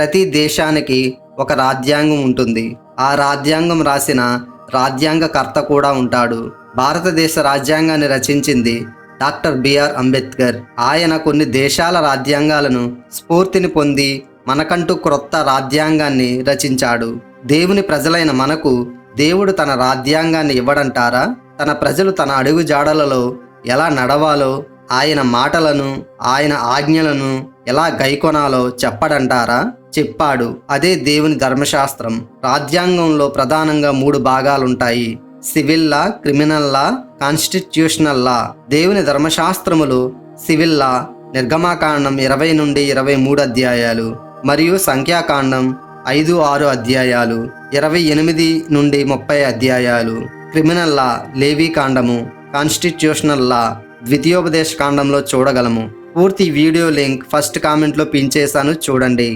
ప్రతి దేశానికి ఒక రాజ్యాంగం ఉంటుంది. ఆ రాజ్యాంగం రాసిన రాజ్యాంగకర్త కూడా ఉంటాడు. భారతదేశ రాజ్యాంగాన్ని రచించింది డాక్టర్ బిఆర్ అంబేద్కర్. ఆయన కొన్ని దేశాల రాజ్యాంగాలను స్ఫూర్తిని పొంది మనకంటూ క్రొత్త రాజ్యాంగాన్ని రచించాడు. దేవుని ప్రజలైన మనకు దేవుడు తన రాజ్యాంగాన్ని ఇవ్వడంటారా? తన ప్రజలు తన అడుగు జాడలలో ఎలా నడవాలో, ఆయన మాటలను, ఆయన ఆజ్ఞలను ఎలా గైకొనాలో చెప్పడంటారా? చెప్పాడు. అదే దేవుని ధర్మశాస్త్రం. రాజ్యాంగంలో ప్రధానంగా 3 భాగాలుంటాయి: civil law, criminal law, constitutional law. దేవుని ధర్మశాస్త్రములు సివిల్ లా నిర్గమాకాండం 20 నుండి 23 అధ్యాయాలు మరియు సంఖ్యాకాండం 5-6 అధ్యాయాలు, 28 నుండి 30 అధ్యాయాలు. క్రిమినల్ లా లేవీకాండము, కాన్స్టిట్యూషనల్ లా ద్వితీయోపదేశ కాండంలో చూడగలము. పూర్తి వీడియో లింక్ ఫస్ట్ కామెంట్లో పిన్ చేశాను, చూడండి.